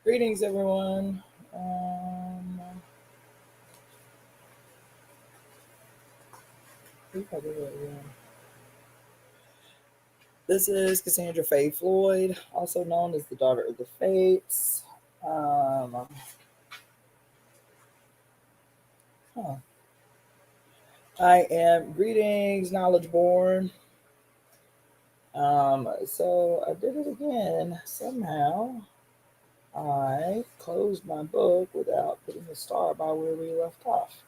Greetings, everyone. This is Cassandra Floyd, also known as the Daughter of the Fates. I am greetings, knowledge born. So I did it again. Somehow I closed my book without putting a star by where we left off.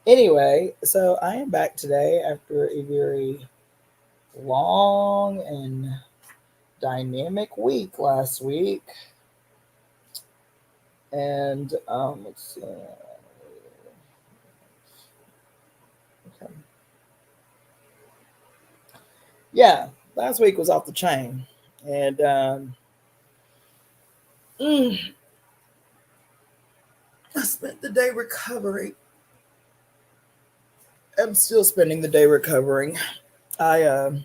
Anyway, so I am back today after a very long and dynamic week last week. And let's see. Okay. Yeah, last week was off the chain. And I spent the day recovering. I'm still spending the day recovering. I'll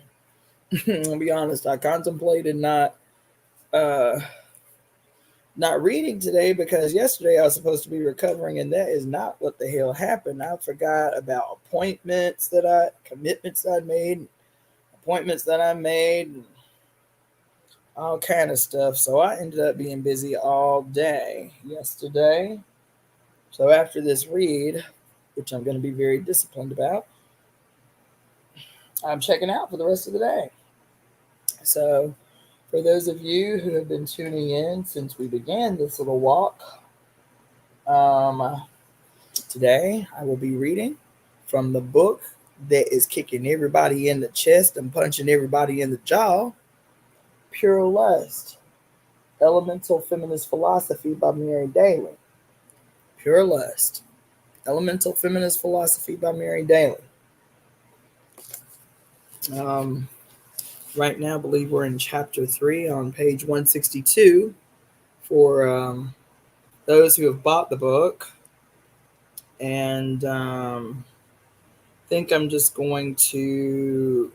be honest, I contemplated not reading today because yesterday I was supposed to be recovering, and that is not what the hell happened. I forgot about commitments that I made, appointments that I made, and all kind of stuff. So I ended up being busy all day yesterday. So after this read, which I'm going to be very disciplined about, I'm checking out for the rest of the day. So for those of you who have been tuning in since we began this little walk, today I will be reading from the book that is kicking everybody in the chest and punching everybody in the jaw, Pure Lust, Elemental Feminist Philosophy by Mary Daly. Pure Lust, Elemental Feminist Philosophy by Mary Daly. Right now, I believe we're in chapter 3 on page 162 for those who have bought the book. And I think I'm just going to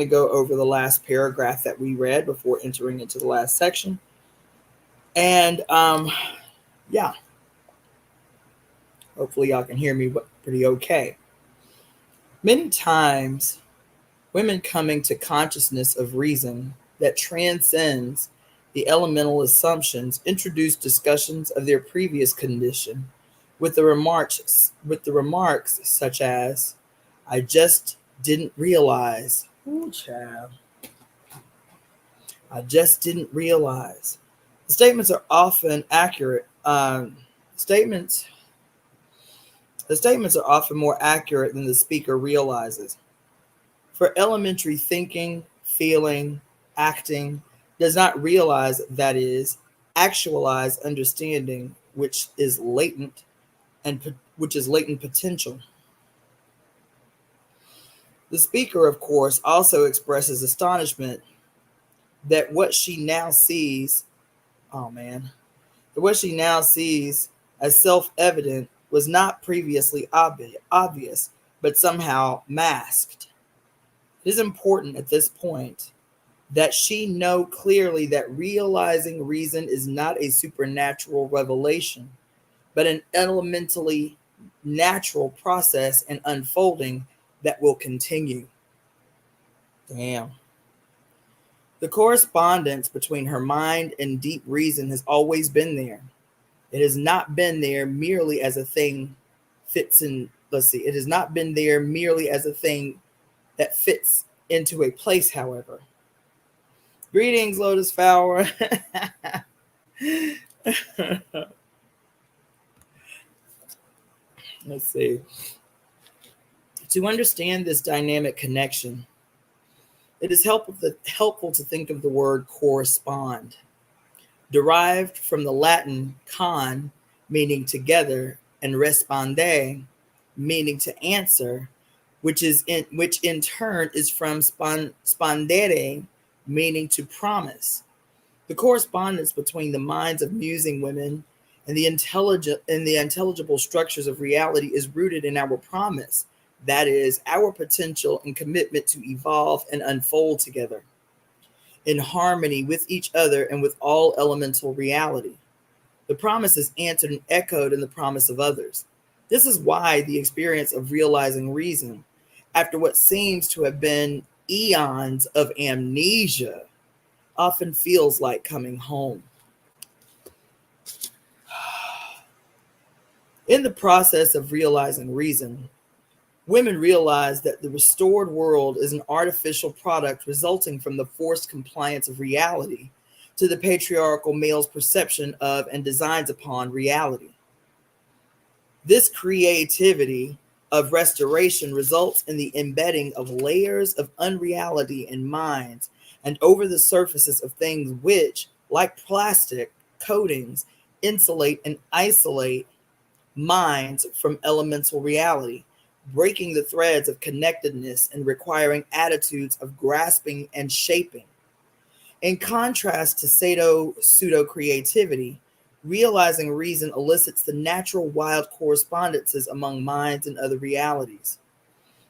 go over the last paragraph that we read before entering into the last section. And hopefully y'all can hear me pretty okay. Many times, women coming to consciousness of reason that transcends the elemental assumptions introduce discussions of their previous condition with the remarks such as, "I just didn't realize." Ooh, child. I just didn't realize. The statements are often accurate. The statements are often more accurate than the speaker realizes. For elementary thinking, feeling, acting does not realize, that is, actualize understanding, which is latent potential. The speaker, of course, also expresses astonishment that what she now sees as self-evident was not previously obvious, but somehow masked. It is important at this point that she know clearly that realizing reason is not a supernatural revelation, but an elementally natural process and unfolding that will continue. Damn. The correspondence between her mind and deep reason has always been there. It has not been there merely as a thing it has not been there merely as a thing that fits into a place, however. Greetings, Lotus Flower. Let's see. To understand this dynamic connection, it is helpful to think of the word correspond, derived from the Latin con, meaning together, and responde, meaning to answer, which in turn is from spondere, meaning to promise. The correspondence between the minds of musing women and the intelligible structures of reality is rooted in our promise, that is, our potential and commitment to evolve and unfold together. in harmony with each other and with all elemental reality. The promise is answered and echoed in the promise of others. This is why the experience of realizing reason, after what seems to have been eons of amnesia, often feels like coming home. In the process of realizing reason, women realize that the restored world is an artificial product resulting from the forced compliance of reality to the patriarchal male's perception of and designs upon reality. This creativity of restoration results in the embedding of layers of unreality in minds and over the surfaces of things which, like plastic coatings, insulate and isolate minds from elemental reality, breaking the threads of connectedness and requiring attitudes of grasping and shaping. In contrast to pseudo-creativity, realizing reason elicits the natural wild correspondences among minds and other realities.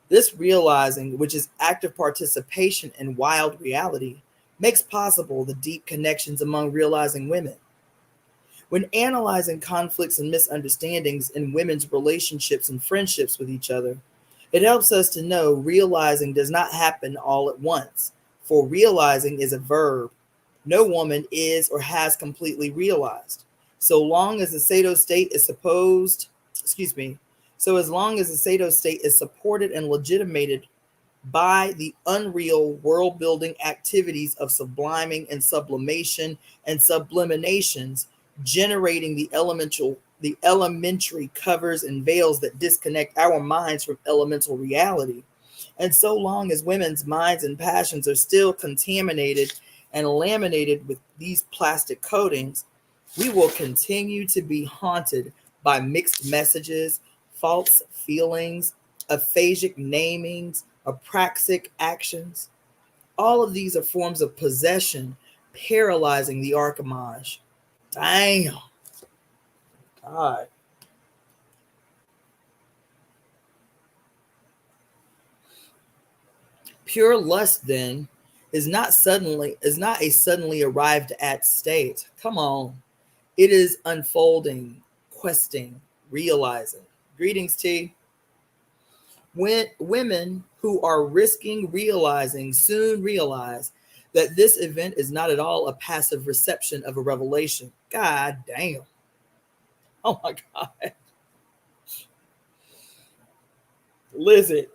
This realizing, which is active participation in wild reality, makes possible the deep connections among realizing women. When analyzing conflicts and misunderstandings in women's relationships and friendships with each other, it helps us to know realizing does not happen all at once, for realizing is a verb. No woman is or has completely realized. So long as the Sado state is as long as the Sado state is supported and legitimated by the unreal world building activities of subliming and sublimation and subliminations, generating the elementary covers and veils that disconnect our minds from elemental reality. And so long as women's minds and passions are still contaminated and laminated with these plastic coatings, we will continue to be haunted by mixed messages, false feelings, aphasic namings, apraxic actions. All of these are forms of possession, paralyzing the archimage. Damn. God. Pure lust, then, is not a suddenly arrived at state. Come on. It is unfolding, questing, realizing. Greetings, T. When women who are risking realizing soon realize that this event is not at all a passive reception of a revelation. God damn. Oh my God. Listen,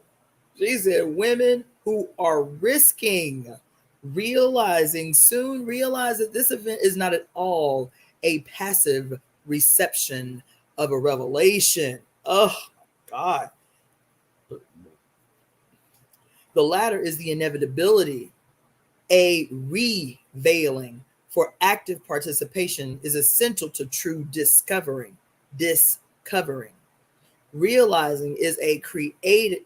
she said women who are risking realizing soon realize that this event is not at all a passive reception of a revelation. Oh God. The latter is the inevitability. A reveiling for active participation is essential to true discovering. Realizing is a creative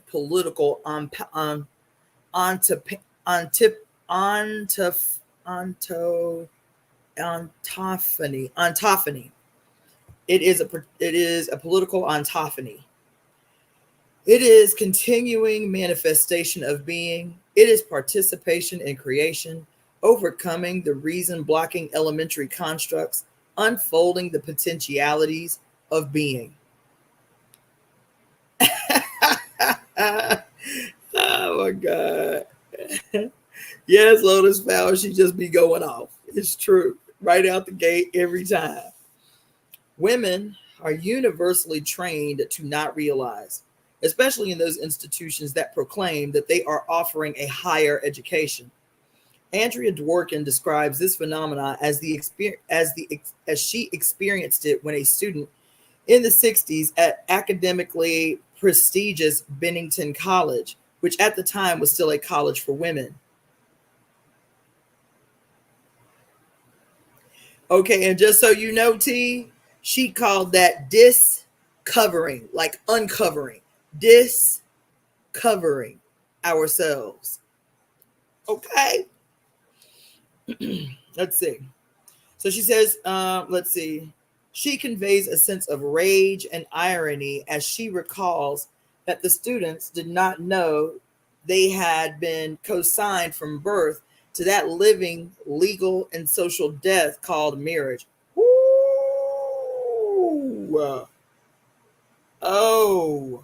political ontophagy. It is a political ontophagy. It is continuing manifestation of being. It is participation in creation, overcoming the reason blocking elementary constructs, unfolding the potentialities of being. Oh my God. Yes, Lotus Flower, she just be going off. It's true. Right out the gate every time. Women are universally trained to not realize, especially in those institutions that proclaim that they are offering a higher education. Andrea Dworkin describes this phenomenon as she experienced it when a student in the 60s at academically prestigious Bennington College, which at the time was still a college for women. Okay, and just so you know, T, she called that discovering, like uncovering, discovering ourselves. Okay. Let's see. So she says, let's see. She conveys a sense of rage and irony as she recalls that the students did not know they had been co-signed from birth to that living, legal, and social death called marriage. Ooh. Oh.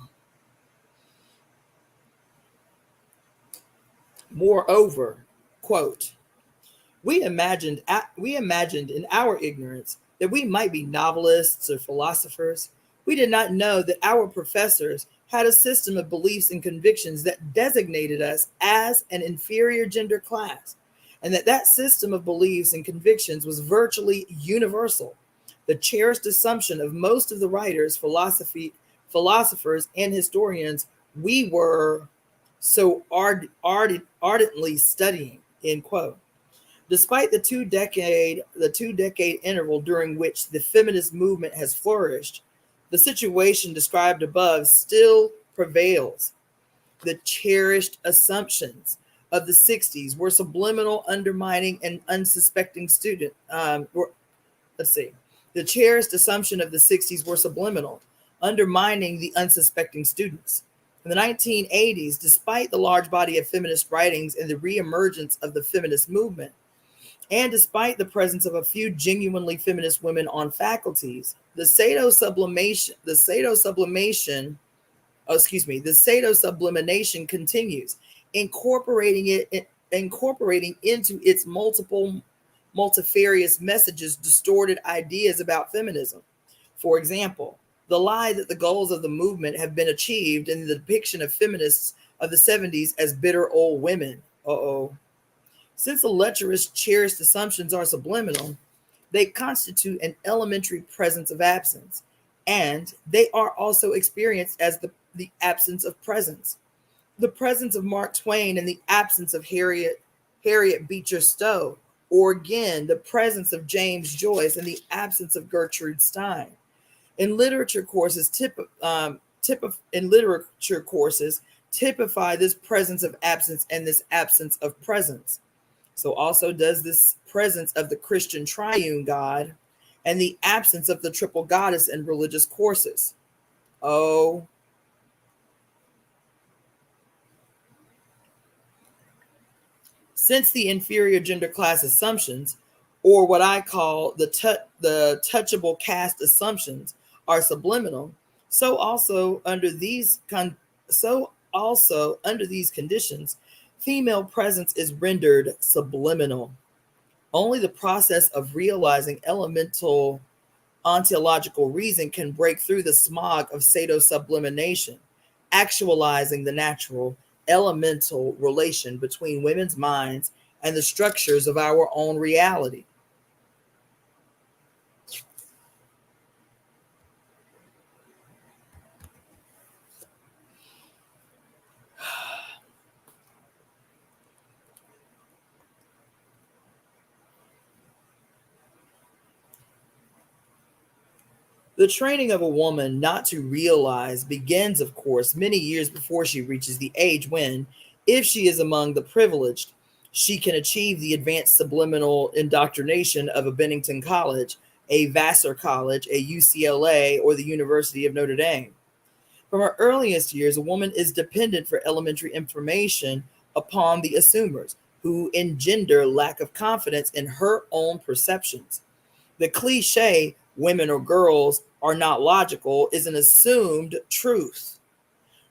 Moreover, quote, we imagined in our ignorance that we might be novelists or philosophers. We did not know that our professors had a system of beliefs and convictions that designated us as an inferior gender class, and that system of beliefs and convictions was virtually universal. The cherished assumption of most of the writers, philosophers, and historians we were so ardently studying, end quote. Despite the two decade interval during which the feminist movement has flourished, the situation described above still prevails. The cherished assumptions of the 60s were subliminal, undermining an unsuspecting student. Let's see. The cherished assumption of the 60s were subliminal, undermining the unsuspecting students. In the 1980s, despite the large body of feminist writings and the reemergence of the feminist movement, and despite the presence of a few genuinely feminist women on faculties, the Sado sublimation continues, incorporating into its multifarious messages distorted ideas about feminism. For example, the lie that the goals of the movement have been achieved in the depiction of feminists of the 70s as bitter old women. Uh-oh. Since the lecherous cherished assumptions are subliminal, they constitute an elementary presence of absence, and they are also experienced as the absence of presence. The presence of Mark Twain and the absence of Harriet Beecher Stowe, or again, the presence of James Joyce and the absence of Gertrude Stein. In literature courses, typify this presence of absence and this absence of presence. So also does this presence of the Christian triune God and the absence of the triple goddess in religious courses. Oh. Since the inferior gender class assumptions, or what I call the touchable caste assumptions, are subliminal, so also under these conditions, female presence is rendered subliminal. Only the process of realizing elemental ontological reason can break through the smog of Sado sublimation, actualizing the natural elemental relation between women's minds and the structures of our own reality. The training of a woman not to realize begins, of course, many years before she reaches the age when, if she is among the privileged, she can achieve the advanced subliminal indoctrination of a Bennington College, a Vassar College, a UCLA, or the University of Notre Dame. From her earliest years, a woman is dependent for elementary information upon the assumers, who engender lack of confidence in her own perceptions. The cliche, women or girls are not logical, is an assumed truth.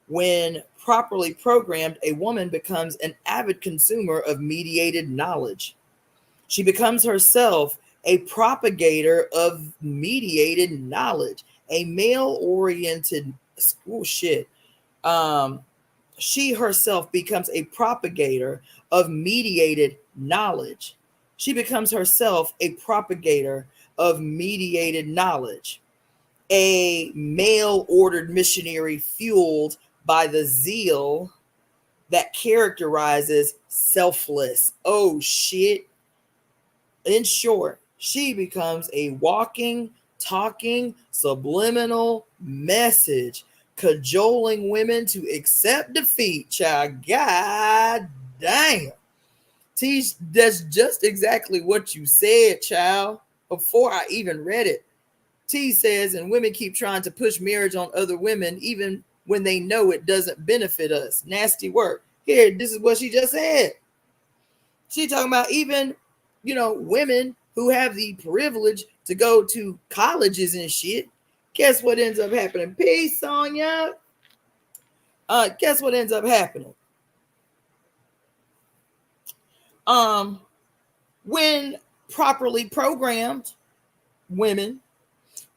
When properly programmed, a woman becomes an avid consumer of mediated knowledge. She becomes herself a propagator of mediated knowledge, a male-oriented shit. She herself becomes a propagator of mediated knowledge. She becomes herself a propagator of mediated knowledge, a male-ordered missionary fueled by the zeal that characterizes selfless. Oh shit. In short, she becomes a walking, talking, subliminal message, cajoling women to accept defeat. Child, god damn. T, that's just exactly what you said, child, before I even read it. T says, and women keep trying to push marriage on other women, even when they know it doesn't benefit us. Nasty work. Here, this is what she just said. She talking about even, women who have the privilege to go to colleges and shit. Guess what ends up happening? Peace, Sonya. Guess what ends up happening? When properly programmed women,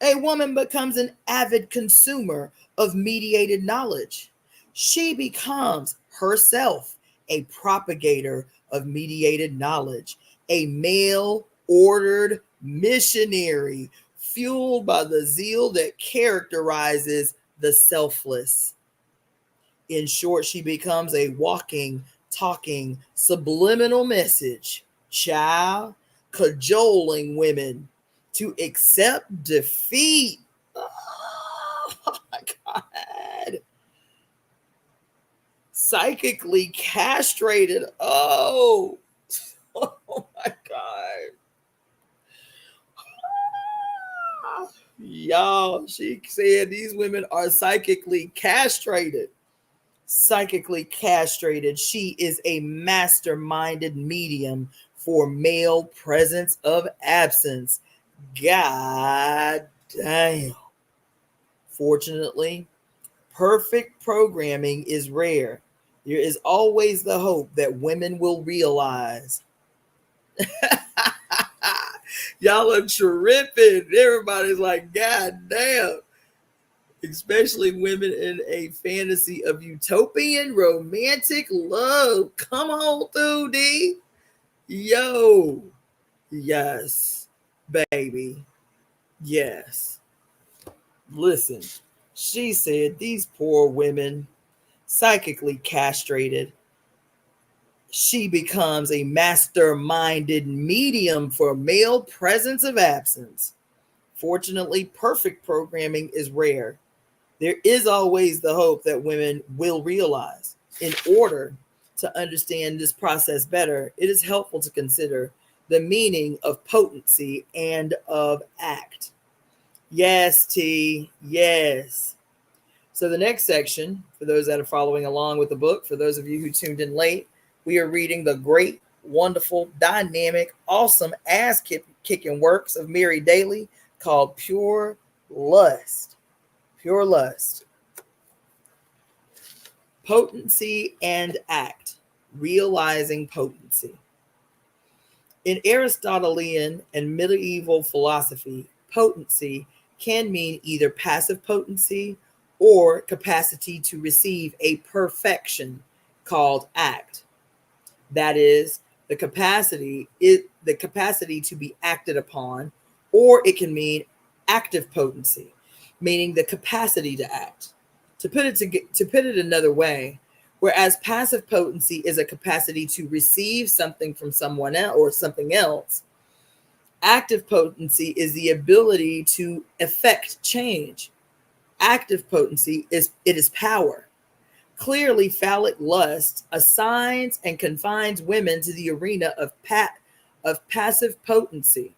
a woman becomes an avid consumer of mediated knowledge. She becomes herself a propagator of mediated knowledge, a male ordered missionary fueled by the zeal that characterizes the selfless. In short, she becomes a walking, talking, subliminal message, child, cajoling women to accept defeat. Oh my God. Psychically castrated. Oh, oh my God. Y'all, she said these women are psychically castrated. Psychically castrated. She is a masterminded medium for male presence of absence. God damn. Fortunately, perfect programming is rare. There is always the hope that women will realize. Y'all are tripping. Everybody's like, God damn. Especially women in a fantasy of utopian romantic love. Come on through, D. Yo. Yes, baby. Yes. Listen, she said these poor women, psychically castrated, she becomes a master-minded medium for male presence of absence. Fortunately, perfect programming is rare. There is always the hope that women will realize. In order to understand this process better, it is helpful to consider the meaning of potency and of act. Yes, T. Yes. So the next section, for those that are following along with the book, for those of you who tuned in late, we are reading the great, wonderful, dynamic, awesome, ass-kicking works of Mary Daly called Pure Lust. Pure Lust. Potency and act. Realizing potency. In Aristotelian and medieval philosophy, potency can mean either passive potency or capacity to receive a perfection called act. That is, the capacity to be acted upon, or it can mean active potency, meaning the capacity to act. To put it another way, whereas passive potency is a capacity to receive something from someone else or something else, active potency is the ability to effect change. Active potency is power. Clearly, phallic lust assigns and confines women to the arena of passive potency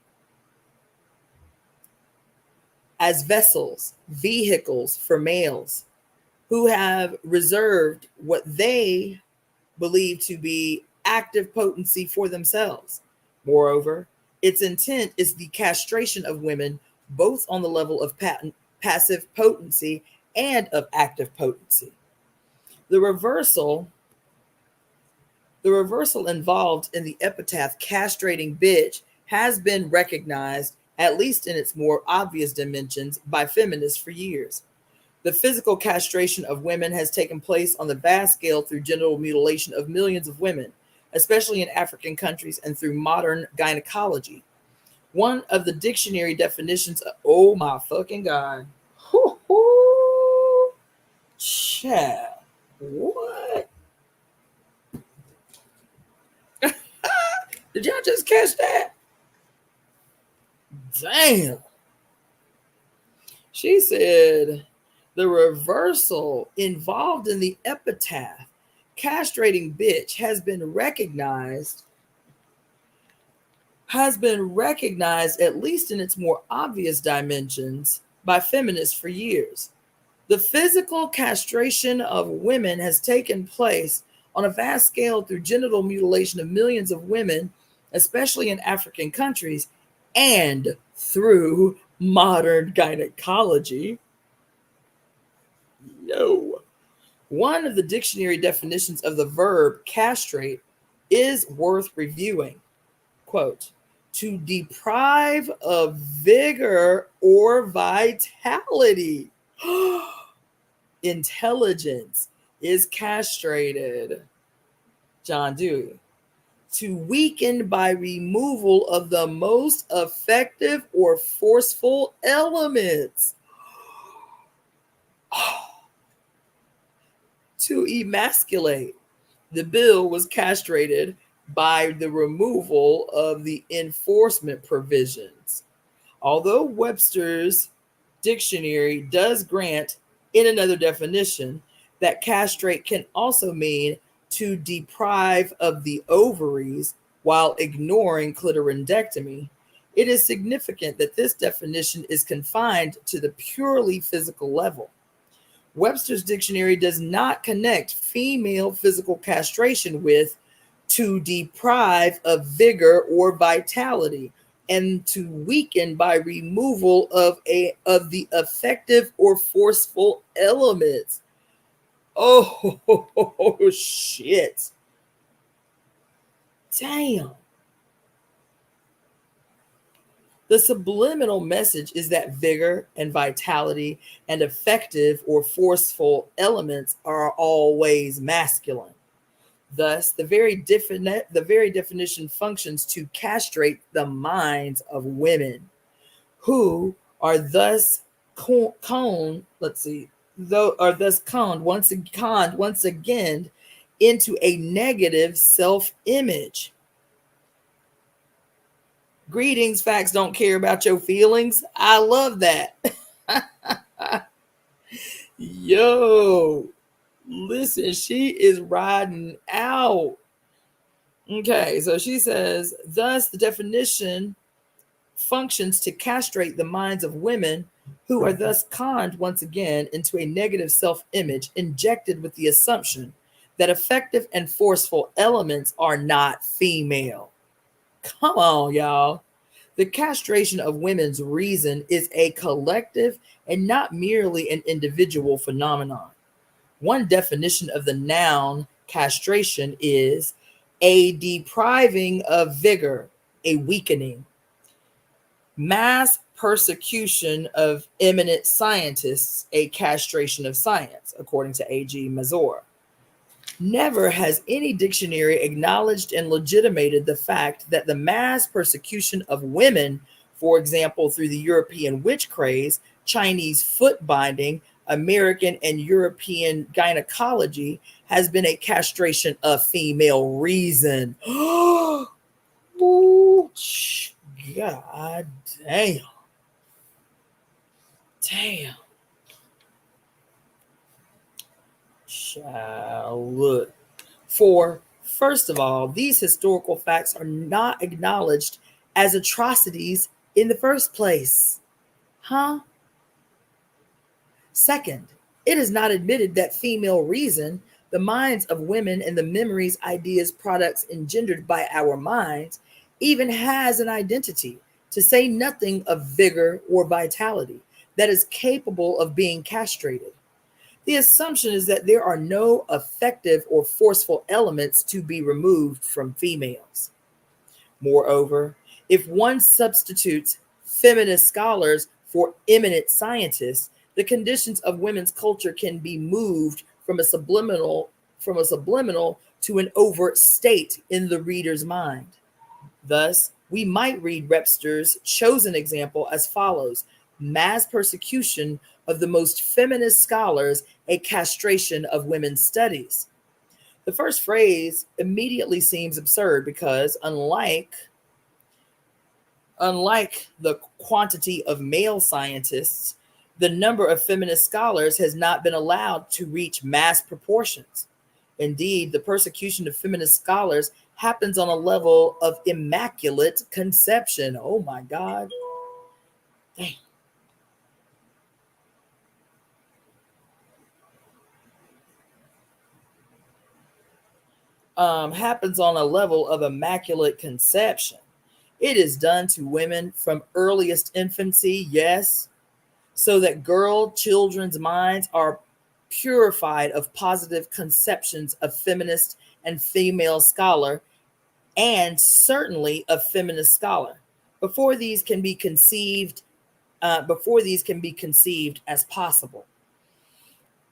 as vehicles for males who have reserved what they believe to be active potency for themselves. Moreover, its intent is the castration of women both on the level of passive potency and of active potency. The reversal involved in the epitaph castrating bitch has been recognized, at least in its more obvious dimensions, by feminists for years. The physical castration of women has taken place on the vast scale through genital mutilation of millions of women, especially in African countries, and through modern gynecology. One of the dictionary definitions of, oh my fucking God. Child. What? Did y'all just catch that? Damn. She said the reversal involved in the epitaph castrating bitch has been recognized at least in its more obvious dimensions by feminists for years. The physical castration of women has taken place on a vast scale through genital mutilation of millions of women, especially in African countries, and through modern gynecology. Yo. One of the dictionary definitions of the verb castrate is worth reviewing. Quote, to deprive of vigor or vitality. Intelligence is castrated. John Dewey. To weaken by removal of the most effective or forceful elements. To emasculate. The bill was castrated by the removal of the enforcement provisions. Although Webster's dictionary does grant, in another definition, that castrate can also mean to deprive of the ovaries while ignoring clitorindectomy, it is significant that this definition is confined to the purely physical level. Webster's dictionary does not connect female physical castration with to deprive of vigor or vitality and to weaken by removal of the effective or forceful elements. Oh, shit. Damn. The subliminal message is that vigor and vitality and effective or forceful elements are always masculine. Thus, the very definition functions to castrate the minds of women, who are thus conned once again into a negative self-image. Greetings, facts don't care about your feelings. I love that. Yo, listen, she is riding out. Okay, so she says, thus the definition functions to castrate the minds of women, who are thus conned once again into a negative self-image, injected with the assumption that effective and forceful elements are not female. Come on, y'all. The castration of women's reason is a collective and not merely an individual phenomenon. One definition of the noun castration is a depriving of vigor, a weakening. Mass persecution of eminent scientists, a castration of science, according to A.G. Mazur. Never has any dictionary acknowledged and legitimated the fact that the mass persecution of women, for example, through the European witch craze, Chinese foot binding, American and European gynecology, has been a castration of female reason. Oh, God damn. Damn. Shall look. For, first of all, these historical facts are not acknowledged as atrocities in the first place. Huh? Second, it is not admitted that female reason, the minds of women and the memories, ideas, products engendered by our minds, even has an identity, to say nothing of vigor or vitality, that is capable of being castrated. The assumption is that there are no effective or forceful elements to be removed from females. Moreover, if one substitutes feminist scholars for eminent scientists, the conditions of women's culture can be moved from a subliminal to an overt state in the reader's mind. Thus, we might read Webster's chosen example as follows: mass persecution of the most feminist scholars, a castration of women's studies. The first phrase immediately seems absurd because unlike the quantity of male scientists, the number of feminist scholars has not been allowed to reach mass proportions. Indeed, the persecution of feminist scholars happens on a level of immaculate conception. Oh my God. Damn. happens on a level of immaculate conception. It is done to women from earliest infancy, yes, so that children's minds are purified of positive conceptions of feminist and female scholar, and certainly of feminist scholar, before these can be conceived, as possible.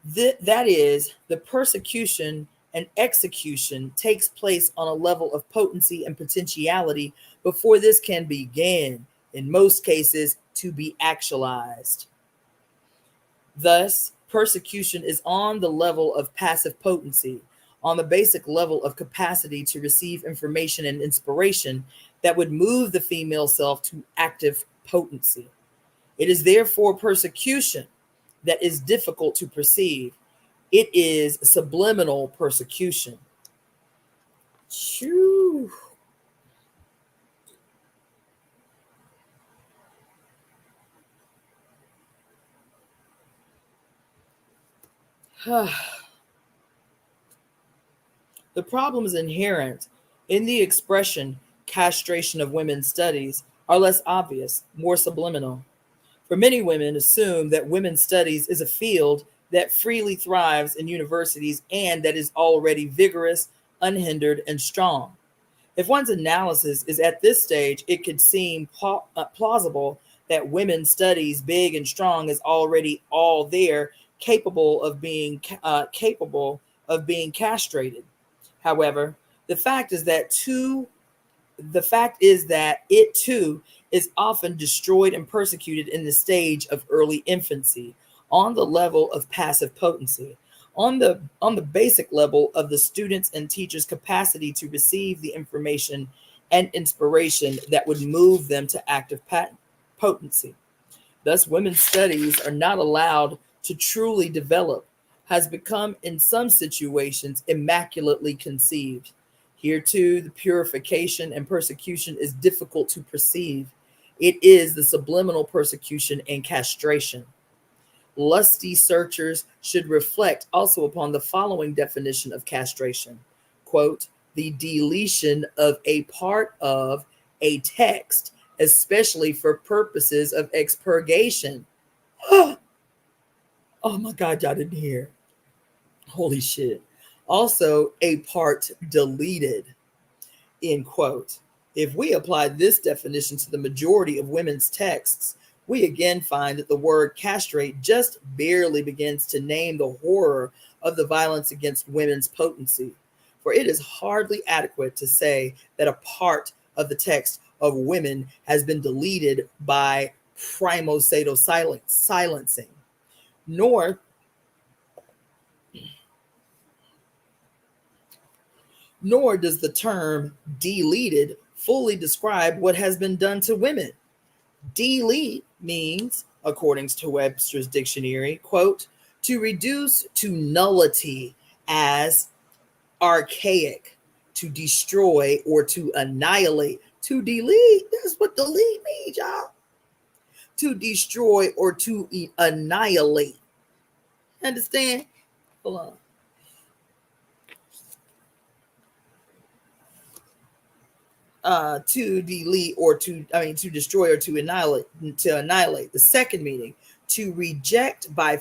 That is, the persecution and execution takes place on a level of potency and potentiality before this can begin, in most cases, to be actualized. Thus, persecution is on the level of passive potency, on the basic level of capacity to receive information and inspiration that would move the female self to active potency. It is therefore persecution that is difficult to perceive. It is subliminal persecution. Shoo. The problems inherent in the expression castration of women's studies are less obvious, more subliminal. For many women assume that women's studies is a field that freely thrives in universities and that is already vigorous, unhindered, and strong. If one's analysis is at this stage, it could seem plausible that women's studies, big and strong, is already all there, capable of being castrated. However, the fact is that it too is often destroyed and persecuted in the stage of early infancy, on the level of passive potency, on the basic level of the students and teachers' capacity to receive the information and inspiration that would move them to active potency. Thus, women's studies are not allowed to truly develop, has become in some situations immaculately conceived. Here too, the purification and persecution is difficult to perceive. It is the subliminal persecution and castration. Lusty searchers should reflect also upon the following definition of castration. Quote, the deletion of a part of a text, especially for purposes of expurgation. Oh my God, y'all didn't hear. Holy shit. Also, a part deleted, end quote. If we apply this definition to the majority of women's texts, we again find that the word castrate just barely begins to name the horror of the violence against women's potency. For it is hardly adequate to say that a part of the text of women has been deleted by primosatal silencing, nor does the term deleted fully describe what has been done to women. Delete means, according to Webster's dictionary, quote, to reduce to nullity as archaic, to destroy or to annihilate. To delete, that's what delete means, y'all. To destroy or to annihilate. Understand? Hold on. To delete or to destroy or to annihilate. The second meaning, to reject by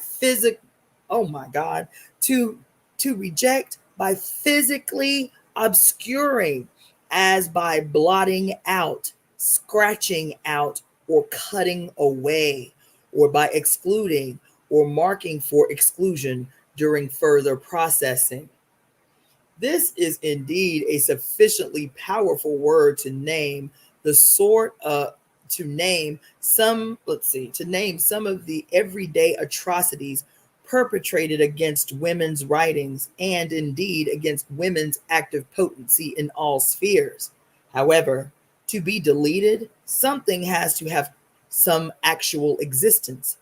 oh my God, to reject by physically obscuring, as by blotting out, scratching out, or cutting away, or by excluding or marking for exclusion during further processing. This is indeed a sufficiently powerful word to name the sort of to name some of the everyday atrocities perpetrated against women's writings and indeed against women's active potency in all spheres. However, to be deleted, something has to have some actual existence.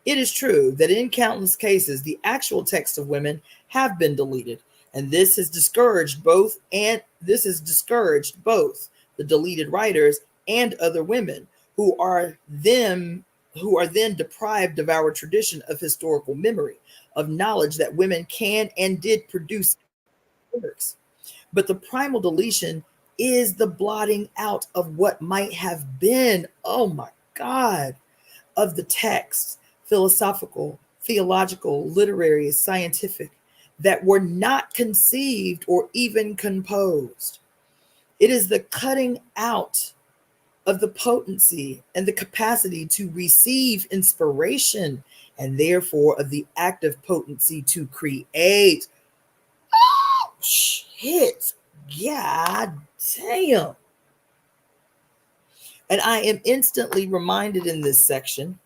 It is true that in countless cases, the actual texts of women have been deleted, and this has discouraged both the deleted writers and other women who are then deprived of our tradition of historical memory, of knowledge that women can and did produce works. But the primal deletion is the blotting out of what might have been, oh my God, of the texts, philosophical, theological, literary, scientific, that were not conceived or even composed. It is the cutting out of the potency and the capacity to receive inspiration, and therefore of the active potency to create. Oh, shit. God damn. And I am instantly reminded in this section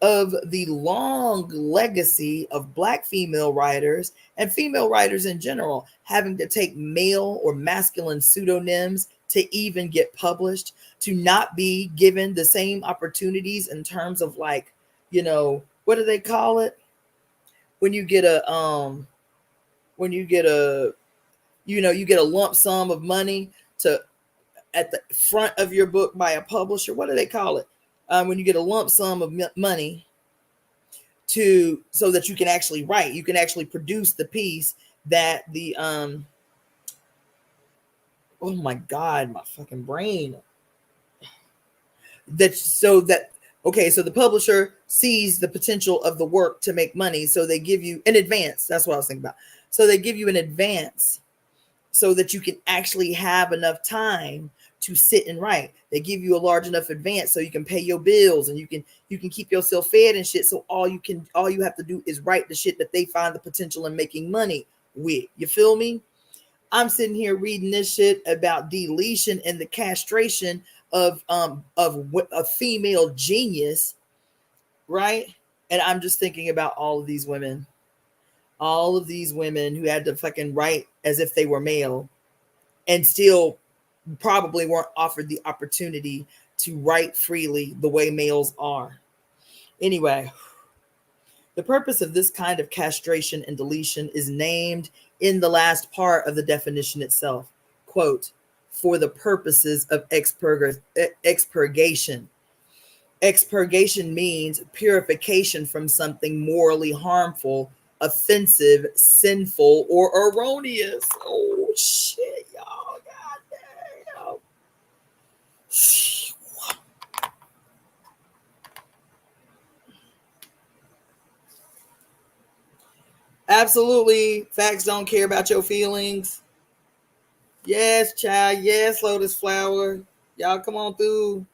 of the long legacy of Black female writers and female writers in general having to take male or masculine pseudonyms to even get published, to not be given the same opportunities in terms of, like, you know, what do they call it? When you get a you get a lump sum of money to at the front of your book by a publisher. What do they call it? When you get a lump sum of money so that you can actually write, you can actually produce the piece that the oh my God, my fucking brain. So the publisher sees the potential of the work to make money, so they give you an advance. That's what I was thinking about. So they give you an advance so that you can actually have enough time to sit and write. They give you a large enough advance so you can pay your bills and you can keep yourself fed and shit. So all you have to do is write the shit that they find the potential in making money with. You feel me? I'm sitting here reading this shit about deletion and the castration of a female genius, right? And I'm just thinking about all of these women who had to fucking write as if they were male and still probably weren't offered the opportunity to write freely the way males are. Anyway, the purpose of this kind of castration and deletion is named in the last part of the definition itself. Quote, for the purposes of expurgation. Expurgation means purification from something morally harmful, offensive, sinful, or erroneous. Oh, shit, y'all. God damn. Absolutely. Facts don't care about your feelings. Yes, child. Yes, Lotus Flower. Y'all come on through.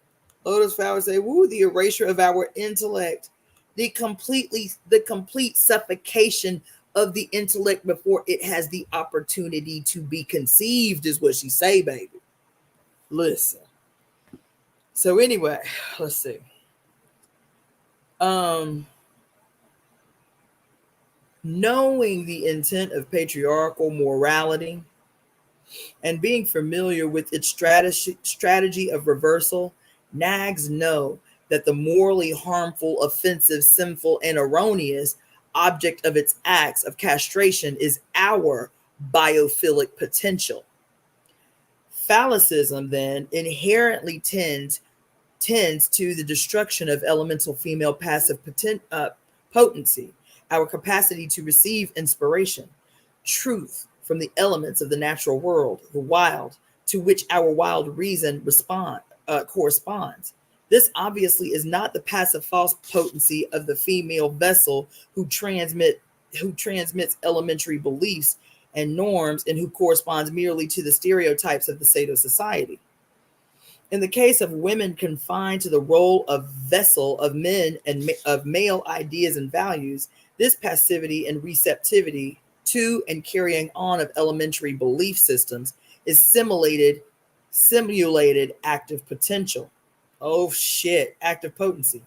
Lotus Flower say, woo, the erasure of our intellect. The complete suffocation of the intellect before it has the opportunity to be conceived is what she say, baby. Listen. So anyway, let's see. Knowing the intent of patriarchal morality and being familiar with its strategy of reversal, nags know that the morally harmful, offensive, sinful, and erroneous object of its acts of castration is our biophilic potential. Phallicism then inherently tends to the destruction of elemental female passive potency, our capacity to receive inspiration, truth from the elements of the natural world, the wild, to which our wild reason corresponds. This obviously is not the passive false potency of the female vessel who transmits elementary beliefs and norms and who corresponds merely to the stereotypes of the Sado society. In the case of women confined to the role of vessel of men and of male ideas and values, this passivity and receptivity to and carrying on of elementary belief systems is simulated active potential. Oh shit, active potency.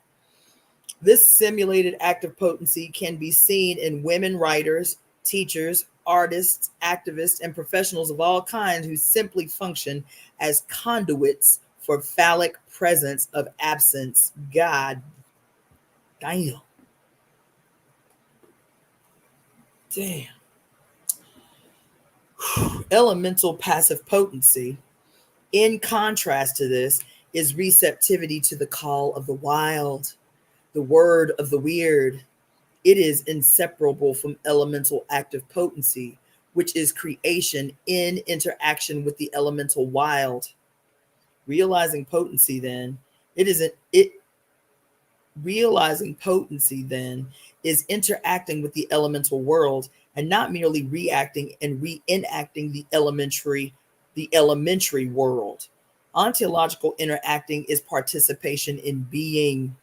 This simulated active potency can be seen in women writers, teachers, artists, activists, and professionals of all kinds who simply function as conduits for phallic presence of absence. God damn. Damn. Elemental passive potency, in contrast to this, is receptivity to the call of the wild, the word of the weird. It is inseparable from elemental active potency, which is creation in interaction with the elemental wild. Realizing potency then, it isn't it realizing potency then is interacting with the elemental world and not merely reacting and reenacting the elementary world. Ontological interacting is participation in being,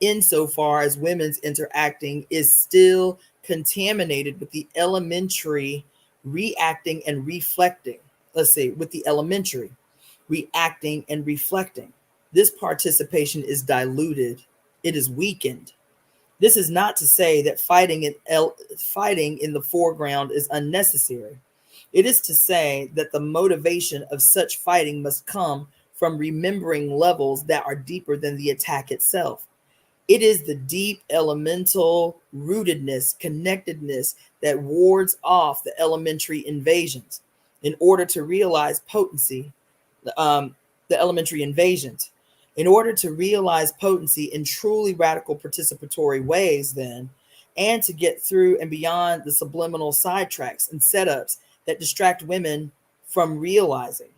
insofar as women's interacting is still contaminated with the elementary reacting and reflecting. Let's see, with the elementary reacting and reflecting. This participation is diluted, it is weakened. This is not to say that fighting in the foreground is unnecessary. It is to say that the motivation of such fighting must come from remembering levels that are deeper than the attack itself. It is the deep elemental rootedness, connectedness that wards off the elementary invasions. In order to realize potency, the elementary invasions. In order to realize potency in truly radical participatory ways, then, and to get through and beyond the subliminal sidetracks and setups that distract women from realizing,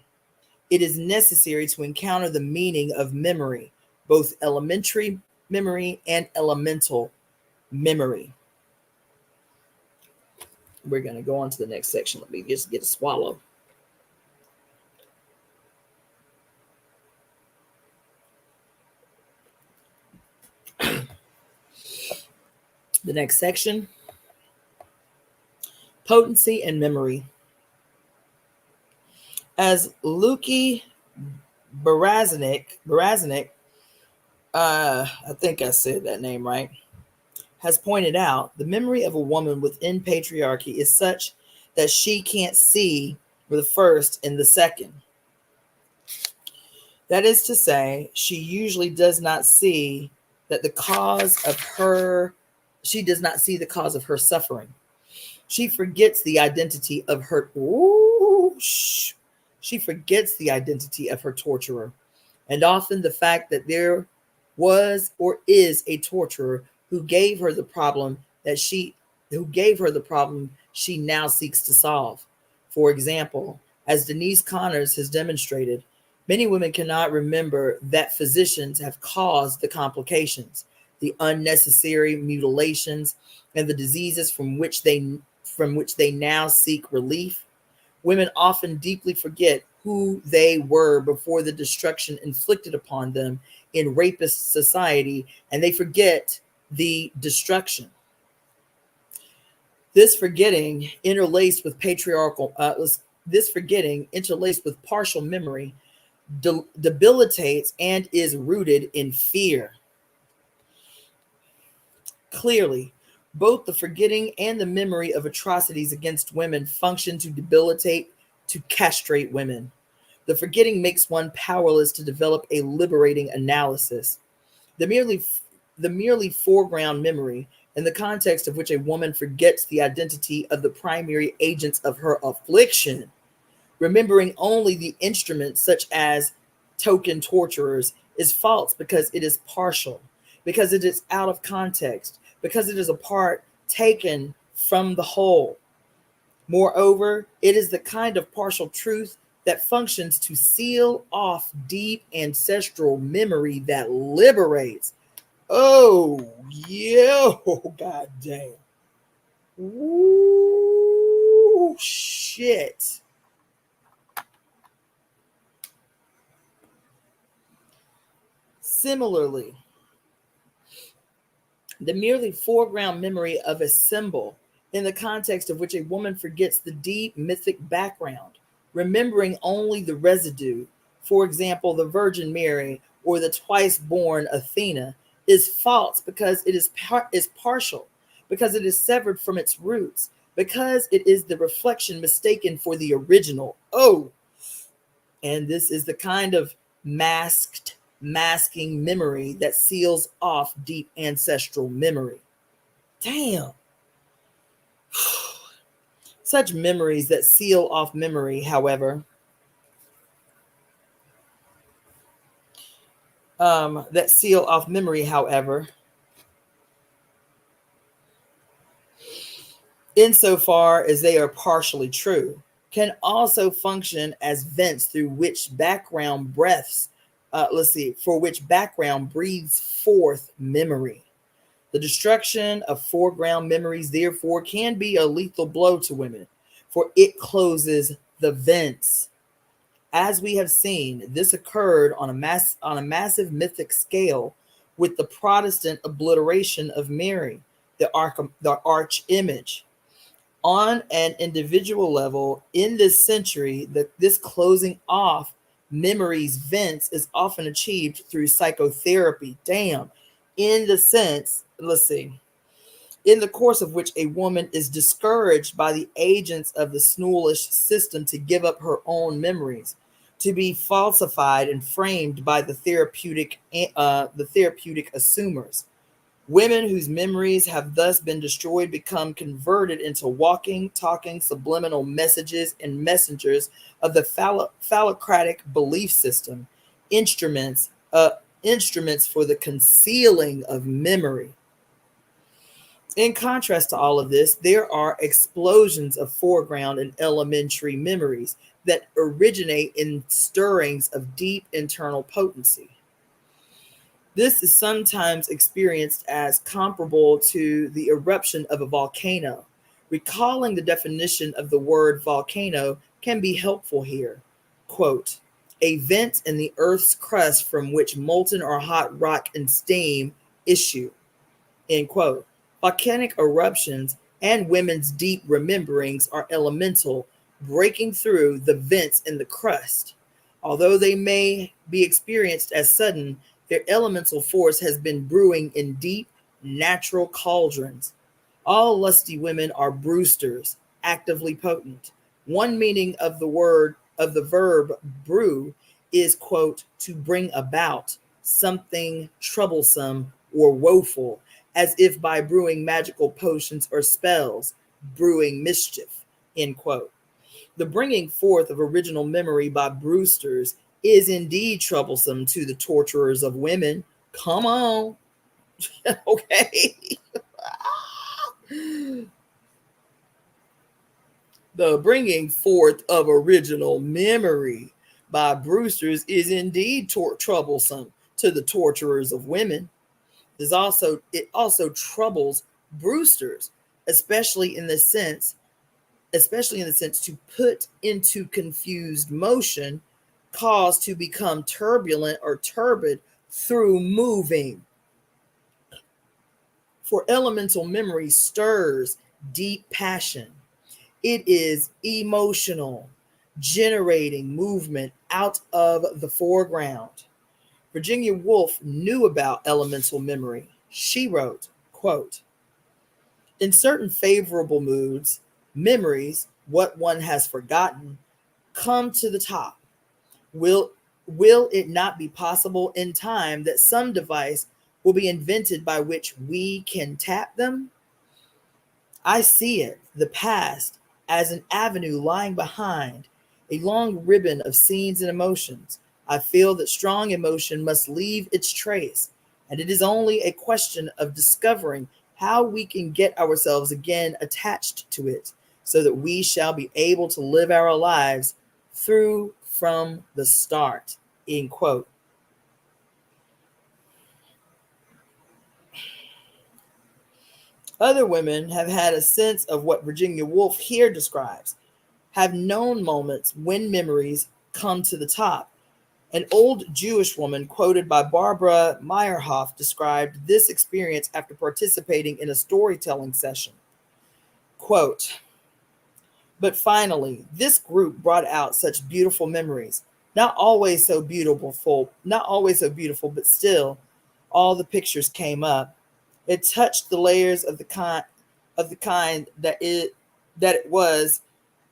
it is necessary to encounter the meaning of memory, both elementary memory and elemental memory. We're going to go on to the next section. Let me just get a swallow. The next section, potency and memory. As Luki Baraznik, I think I said that name right, has pointed out, the memory of a woman within patriarchy is such that she can't see the first and the second. That is to say, she usually does not see that the cause of her She does not see the cause of her suffering. She forgets the identity of her. She forgets the identity of her torturer, and often the fact that there was or is a torturer who gave her the problem she now seeks to solve. For example, as Denise Connors has demonstrated, many women cannot remember that physicians have caused the complications, the unnecessary mutilations, and the diseases from which they now seek relief. Women often deeply forget who they were before the destruction inflicted upon them in rapist society, and they forget the destruction. This forgetting interlaced with partial memory debilitates and is rooted in fear. Clearly, both the forgetting and the memory of atrocities against women function to debilitate, to castrate women. The forgetting makes one powerless to develop a liberating analysis. The merely foreground memory, in the context of which a woman forgets the identity of the primary agents of her affliction, remembering only the instruments such as token torturers, is false because it is partial, because it is out of context, because it is a part taken from the whole. Moreover, it is the kind of partial truth that functions to seal off deep ancestral memory that liberates. Oh, yo, god damn. Ooh, shit. Similarly, the merely foreground memory of a symbol in the context of which a woman forgets the deep mythic background, remembering only the residue, for example, the Virgin Mary or the twice-born Athena, is false because it is partial, because it is severed from its roots, because it is the reflection mistaken for the original. Oh, and this is the kind of masking memory that seals off deep ancestral memory. Damn. Such memories that seal off memory, however, insofar as they are partially true, can also function as vents through which background breaths, for which background breathes forth memory. The destruction of foreground memories, therefore, can be a lethal blow to women, for it closes the vents. As we have seen, this occurred on a massive mythic scale with the Protestant obliteration of Mary, the arch image. On an individual level, in this century, this closing off memories vents is often achieved through psychotherapy. Damn. In the sense, let's see, in the course of which a woman is discouraged by the agents of the Snoolish system to give up her own memories, to be falsified and framed by the therapeutic assumers. Women whose memories have thus been destroyed become converted into walking, talking, subliminal messages and messengers of the phallocratic belief system, instruments, instruments for the concealing of memory. In contrast to all of this, there are explosions of foreground and elementary memories that originate in stirrings of deep internal potency. This is sometimes experienced as comparable to the eruption of a volcano. Recalling the definition of the word volcano can be helpful here. Quote, a vent in the earth's crust from which molten or hot rock and steam issue. End quote. Volcanic eruptions and women's deep rememberings are elemental, breaking through the vents in the crust. Although they may be experienced as sudden, their elemental force has been brewing in deep, natural cauldrons. All lusty women are brewsters, actively potent. One meaning of the verb brew is, quote, to bring about something troublesome or woeful, as if by brewing magical potions or spells, brewing mischief, end quote. The bringing forth of original memory by brewsters is indeed troublesome to the torturers of women. Come on. Okay. The bringing forth of original memory by brewsters is indeed troublesome to the torturers of women. It also troubles brewsters, especially in the sense to put into confused motion, cause to become turbulent or turbid through moving. For elemental memory stirs deep passion. It is emotional, generating movement out of the foreground. Virginia Woolf knew about elemental memory. She wrote, quote, in certain favorable moods, memories, what one has forgotten, come to the top. Will it not be possible in time that some device will be invented by which we can tap them? I see it, the past, as an avenue lying behind, a long ribbon of scenes and emotions. I feel that strong emotion must leave its trace, and it is only a question of discovering how we can get ourselves again attached to it, so that we shall be able to live our lives through from the start. End quote. Other women have had a sense of what Virginia Woolf here describes, have known moments when memories come to the top. An old Jewish woman quoted by Barbara Meyerhoff described this experience after participating in a storytelling session. Quote, but finally, this group brought out such beautiful memories, not always so beautiful, but still, all the pictures came up. It touched the layers of the kind that it was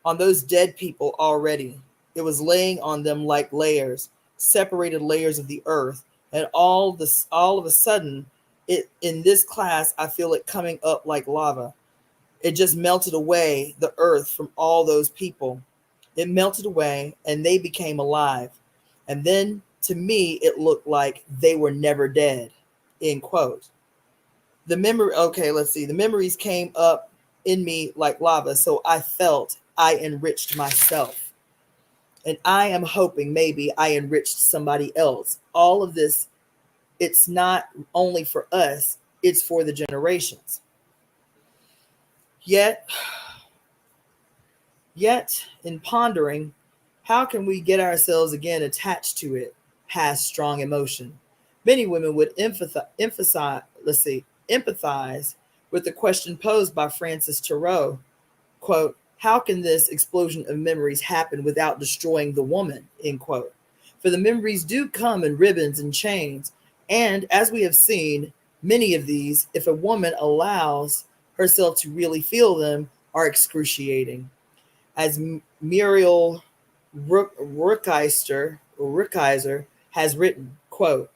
on those dead people already. It was laying on them like layers, separated layers of the earth, and all of a sudden, in this class, I feel it coming up like lava. It just melted away the earth from all those people. It melted away, and they became alive. And then, to me, it looked like they were never dead. End quote. The memories came up in me like lava, so I felt I enriched myself. And I am hoping maybe I enriched somebody else. All of this, it's not only for us, it's for the generations. Yet, in pondering, how can we get ourselves again attached to it past strong emotion? Many women would empathize with the question posed by Francis Thoreau, quote, how can this explosion of memories happen without destroying the woman, end quote. For the memories do come in ribbons and chains, and as we have seen, many of these, if a woman allows herself to really feel them, are excruciating. As Muriel Rukeyser has written, quote,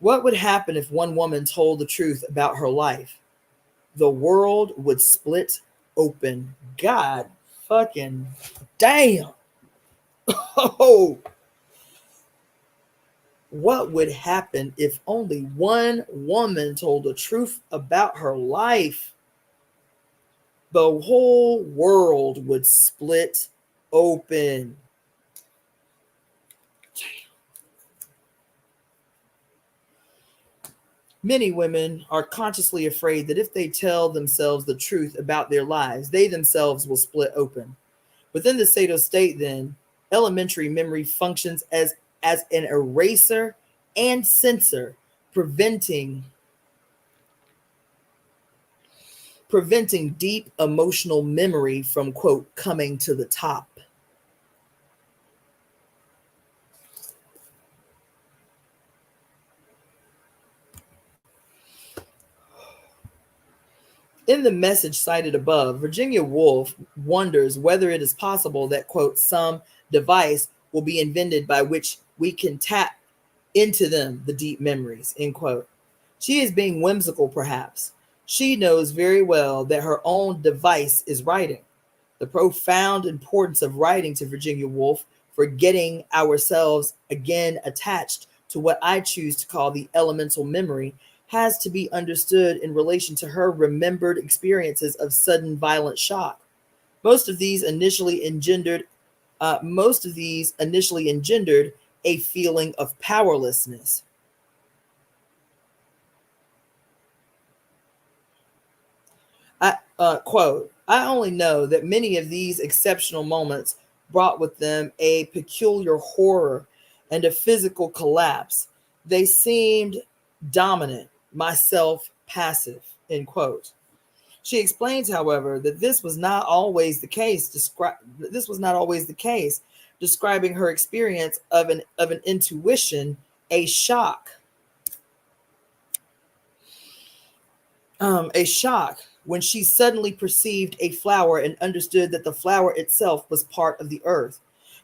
what would happen if one woman told the truth about her life? The world would split open. God fucking damn. Oh, what would happen if only one woman told the truth about her life? The whole world would split open. Many women are consciously afraid that if they tell themselves the truth about their lives, they themselves will split open. Within the Sato state, then, elementary memory functions as an eraser and censor, preventing deep emotional memory from, quote, coming to the top. In the message cited above, Virginia Woolf wonders whether it is possible that, quote, some device will be invented by which we can tap into them, the deep memories, end quote. She is being whimsical, perhaps. She knows very well that her own device is writing. The profound importance of writing to Virginia Woolf for getting ourselves again attached to what I choose to call the elemental memory has to be understood in relation to her remembered experiences of sudden violent shock. Most of these initially engendered a feeling of powerlessness. Quote, I only know that many of these exceptional moments brought with them a peculiar horror and a physical collapse. They seemed dominant, myself passive, end quote. She explains, however, that this was not always the case, describing her experience of an intuition, a shock. A shock when she suddenly perceived a flower and understood that the flower itself was part of the earth,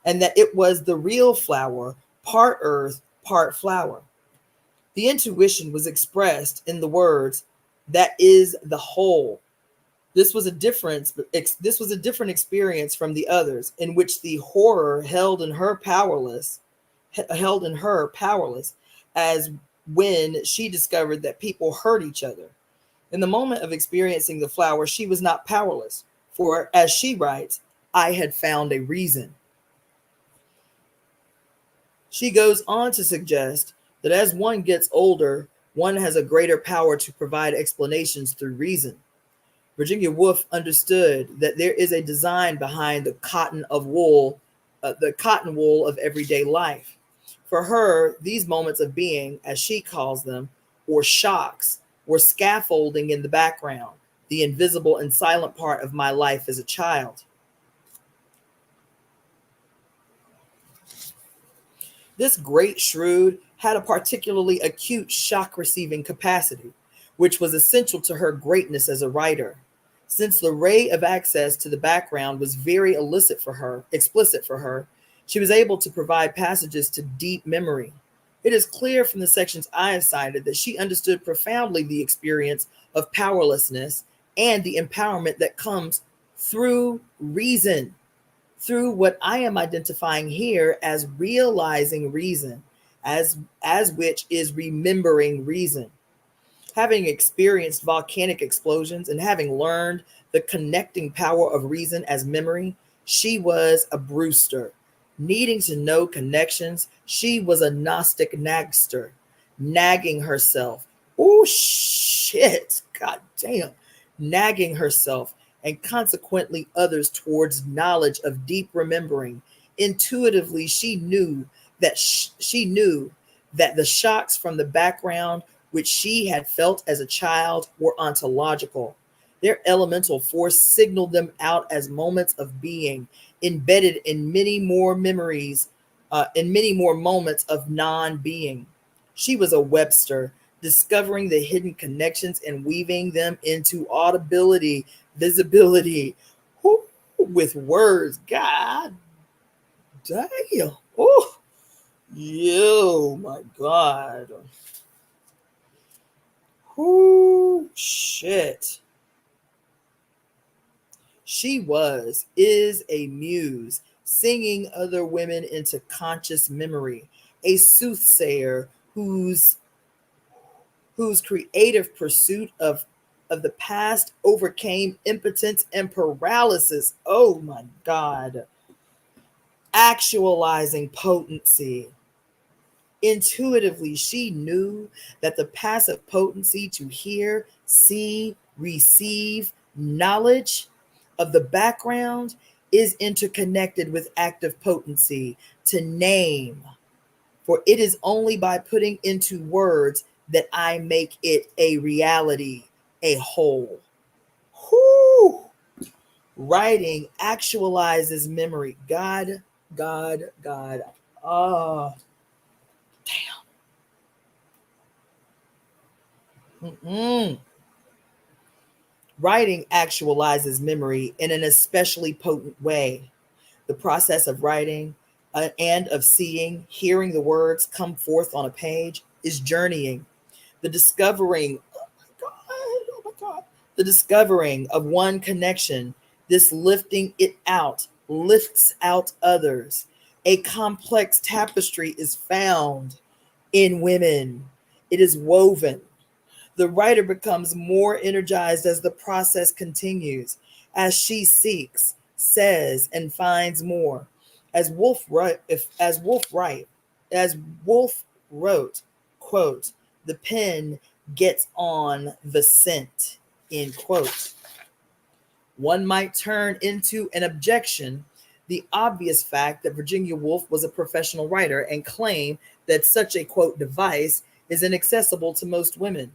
and that it was the real flower, part earth, part flower. The intuition was expressed in the words, that is the whole. This was a different experience from the others, in which the horror held in her powerless, as when she discovered that people hurt each other. In the moment of experiencing the flower, she was not powerless, for, as she writes, I had found a reason. She goes on to suggest that as one gets older, one has a greater power to provide explanations through reason. Virginia Woolf understood that there is a design behind the cotton wool of everyday life. For her, these moments of being, as she calls them, or shocks, were scaffolding in the background, the invisible and silent part of my life as a child. This great shrew had a particularly acute shock receiving capacity, which was essential to her greatness as a writer. Since the ray of access to the background was very explicit for her, she was able to provide passages to deep memory. It is clear from the sections I have cited that she understood profoundly the experience of powerlessness and the empowerment that comes through reason, through what I am identifying here as realizing reason, as which is remembering reason. Having experienced volcanic explosions and having learned the connecting power of reason as memory. She was a Brewster, needing to know connections. She was a Gnostic nagster, nagging herself. Oh, shit. God damn. Nagging herself and consequently others towards knowledge of deep remembering. Intuitively, she knew that the shocks from the background which she had felt as a child were ontological. Their elemental force signaled them out as moments of being, embedded in many more memories, in many more moments of non being. She was a Webster, discovering the hidden connections and weaving them into audibility, visibility, with words. God damn. Oh, yo, my God. Oh, shit. She is a muse, singing other women into conscious memory, a soothsayer whose creative pursuit of the past overcame impotence and paralysis. Oh my God. Actualizing potency. Intuitively, she knew that the passive potency to hear, see, receive knowledge of the background is interconnected with active potency to name. For it is only by putting into words that I make it a reality, a whole. Whew. Writing actualizes memory. God, God, God. Oh, damn. Mm-mm. Writing actualizes memory in an especially potent way. The process of writing and of seeing, hearing the words come forth on a page is journeying. The discovering, oh my God, oh my God, the discovering of one connection, this lifting it out, lifts out others. A complex tapestry is found in women. It is woven. The writer becomes more energized as the process continues, as she seeks, says, and finds more. As Wolf wrote, as Wolf wrote, quote, the pen gets on the scent, end quote. One might turn into an objection the obvious fact that Virginia Woolf was a professional writer and claim that such a quote device is inaccessible to most women.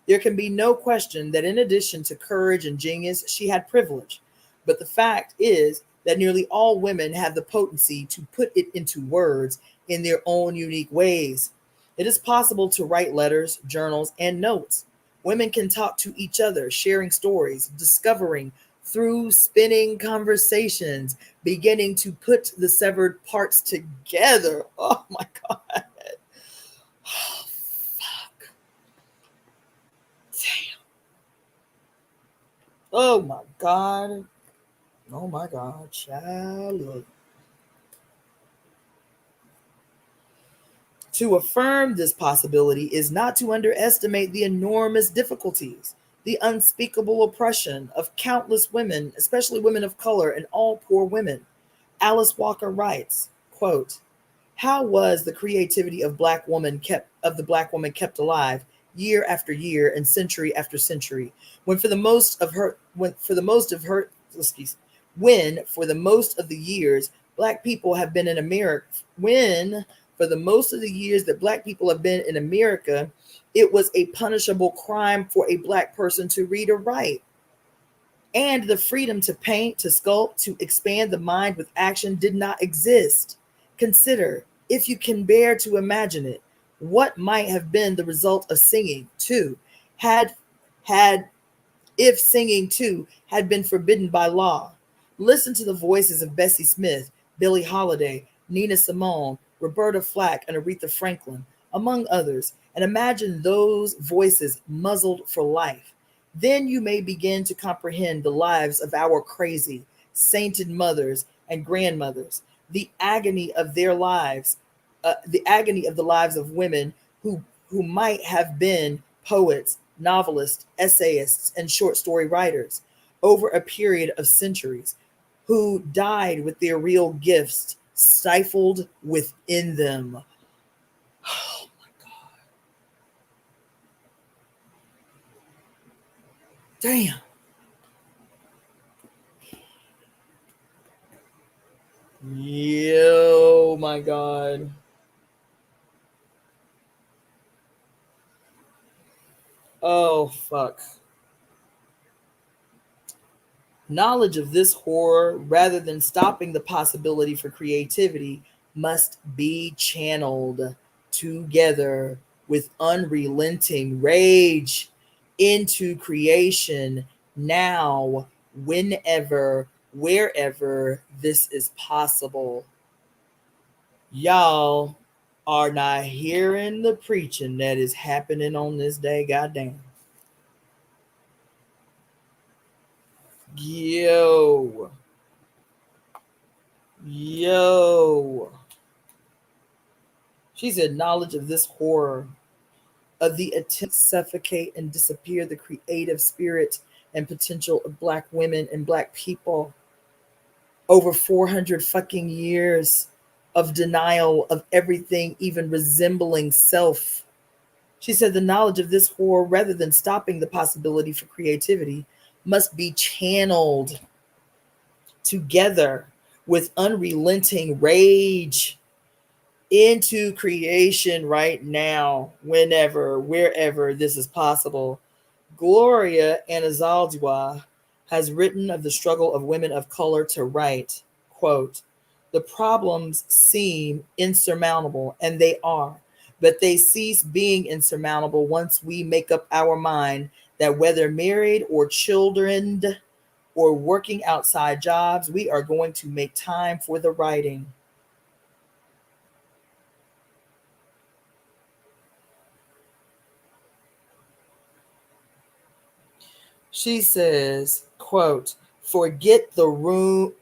There can be no question that in addition to courage and genius, she had privilege. But the fact is that nearly all women have the potency to put it into words in their own unique ways. It is possible to write letters, journals, and notes. Women can talk to each other, sharing stories, discovering through spinning conversations, beginning to put the severed parts together. Oh my God. Oh, fuck. Damn. Oh my God. Oh my God. Child. Look. To affirm this possibility is not to underestimate the enormous difficulties, the unspeakable oppression of countless women, especially women of color and all poor women. Alice Walker writes, quote, how was the creativity of the black woman kept alive year after year and century after century, when for the most of the years black people have been in America, when for the most of the years that black people have been in America, it was a punishable crime for a black person to read or write. And the freedom to paint, to sculpt, to expand the mind with action did not exist. Consider, if you can bear to imagine it, what might have been the result of singing too, had if singing too had been forbidden by law. Listen to the voices of Bessie Smith, Billie Holiday, Nina Simone, Roberta Flack, and Aretha Franklin, among others, and imagine those voices muzzled for life. Then you may begin to comprehend the lives of our crazy, sainted mothers and grandmothers, the agony of their lives, the agony of the lives of women who might have been poets, novelists, essayists, and short story writers. over a period of centuries, who died with their real gifts stifled within them. Oh my God. Damn. Yo, my God. Oh, fuck. Knowledge of this horror, rather than stopping the possibility for creativity, must be channeled together with unrelenting rage into creation now, whenever, wherever this is possible. Y'all are not hearing the preaching that is happening on this day, goddamn. Yo. Yo. She said, knowledge of this horror, of the attempt to suffocate and disappear the creative spirit and potential of Black women and Black people. Over 400 fucking years of denial of everything, even resembling self. She said, the knowledge of this horror, rather than stopping the possibility for creativity, must be channeled together with unrelenting rage into creation right now, whenever, wherever this is possible. Gloria Anazaldua has written of the struggle of women of color to write, quote, the problems seem insurmountable, and they are, but they cease being insurmountable once we make up our mind that whether married or childrened or working outside jobs, we are going to make time for the writing. She says, quote, forget the room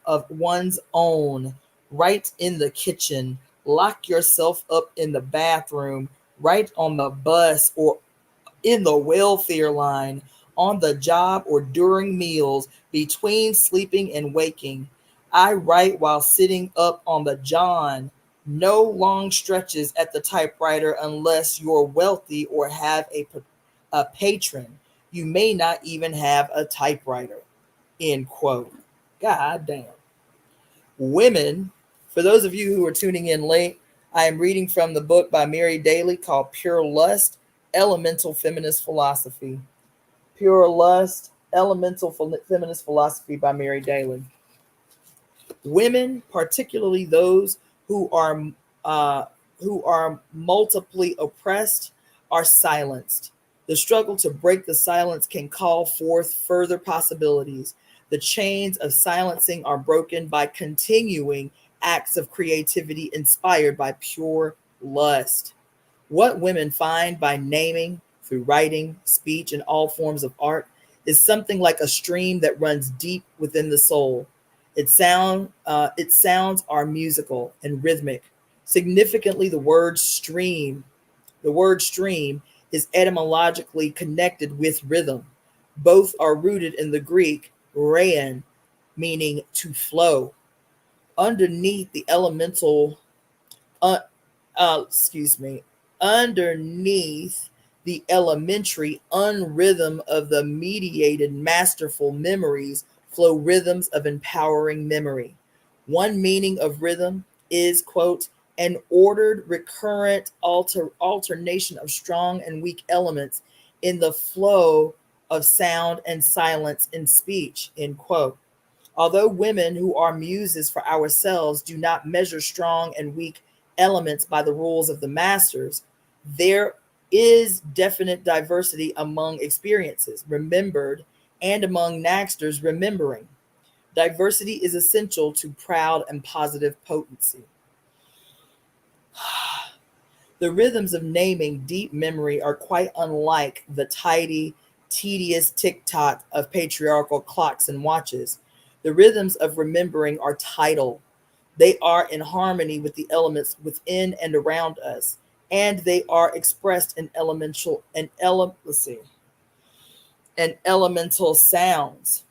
of one's own, right in the kitchen. Lock yourself up in the bathroom, right on the bus or in the welfare line, on the job or during meals, between sleeping and waking. I write while sitting up on the john. No long stretches at the typewriter unless you're wealthy or have a patron. You may not even have a typewriter. End quote. God damn. Women, for those of you who are tuning in late, I am reading from the book by Mary Daly called Pure Lust, Elemental Feminist Philosophy. Pure Lust, Elemental Feminist Philosophy by Mary Daly. Women, particularly those uh, who are multiply oppressed, are silenced. The struggle to break the silence can call forth further possibilities. The chains of silencing are broken by continuing acts of creativity inspired by pure lust. What women find by naming, through writing, speech, and all forms of art is something like a stream that runs deep within the soul. Its sounds are musical and rhythmic. Significantly, the word stream is etymologically connected with rhythm. Both are rooted in the Greek rein, meaning to flow. Underneath the elemental uh, excuse me, underneath the elementary unrhythm of the mediated masterful memories flow rhythms of empowering memory. One meaning of rhythm is, quote, an ordered, recurrent alternation of strong and weak elements in the flow of sound and silence in speech, end quote. Although women who are muses for ourselves do not measure strong and weak elements by the rules of the masters, there is definite diversity among experiences remembered and among Naxters remembering. Diversity is essential to proud and positive potency. The rhythms of naming deep memory are quite unlike the tidy, tedious tick-tock of patriarchal clocks and watches. The rhythms of remembering are tidal. They are in harmony with the elements within and around us, and they are expressed in let's see. and elemental sounds.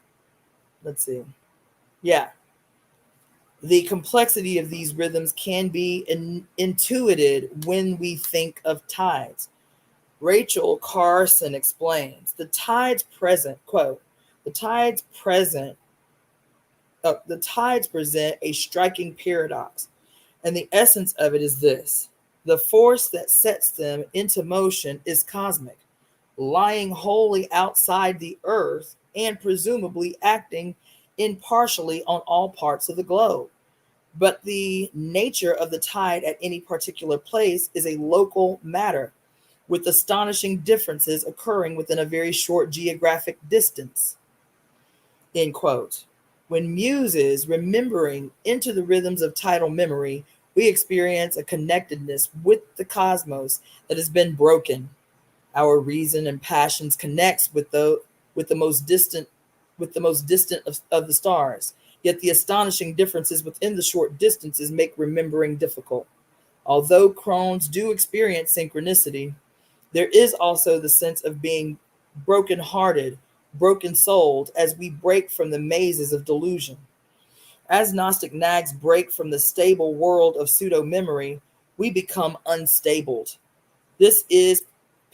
Let's see. Yeah. The complexity of these rhythms can be intuited when we think of tides. Rachel Carson explains the tides present, quote, the tides present a striking paradox, and the essence of it is this: the force that sets them into motion is cosmic, lying wholly outside the earth and presumably acting impartially on all parts of the globe. But the nature of the tide at any particular place is a local matter, with astonishing differences occurring within a very short geographic distance. End quote. When muses remembering into the rhythms of tidal memory, we experience a connectedness with the cosmos that has been broken. Our reason and passions connects with the most distant of the stars. Yet the astonishing differences within the short distances make remembering difficult. Although crones do experience synchronicity, there is also the sense of being broken-hearted, broken-souled as we break from the mazes of delusion. As Gnostic nags break from the stable world of pseudo-memory, we become unstabled. This is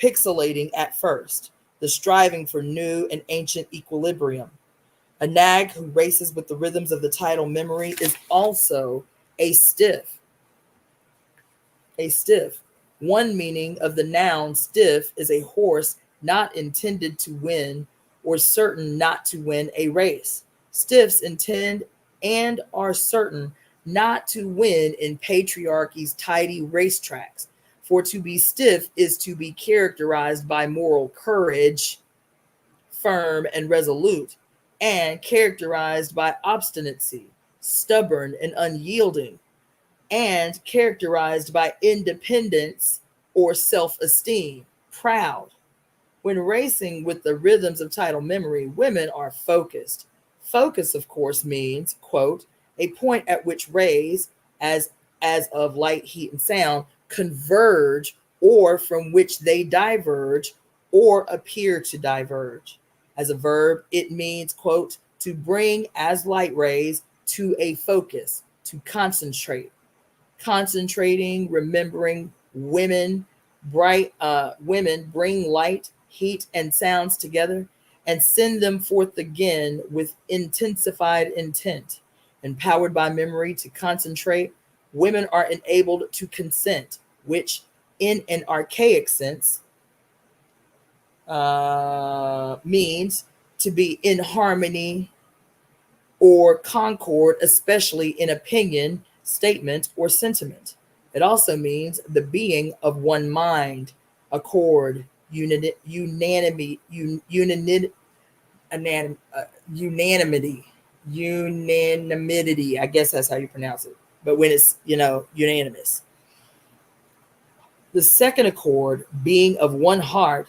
pixelating at first, the striving for new and ancient equilibrium. A nag who races with the rhythms of the tidal memory is also a stiff. A stiff. One meaning of the noun stiff is a horse not intended to win or certain not to win a race. Stiffs intend and are certain not to win in patriarchy's tidy racetracks. For to be stiff is to be characterized by moral courage, firm and resolute, and characterized by obstinacy, stubborn and unyielding, and characterized by independence or self-esteem, proud. When racing with the rhythms of tidal memory, women are focused. Focus, of course, means, quote, a point at which rays, as of light, heat, and sound, converge, or from which they diverge or appear to diverge. As a verb, it means, quote, to bring as light rays to a focus, to concentrate. Concentrating, remembering, women bring light, heat, and sounds together and send them forth again with intensified intent. Empowered by memory to concentrate, women are enabled to consent, which in an archaic sense means to be in harmony or concord, especially in opinion, statement, or sentiment. It also means the being of one mind, accord, unanimity, unanimity. I guess that's how you pronounce it. But when it's, unanimous. The second accord, being of one heart,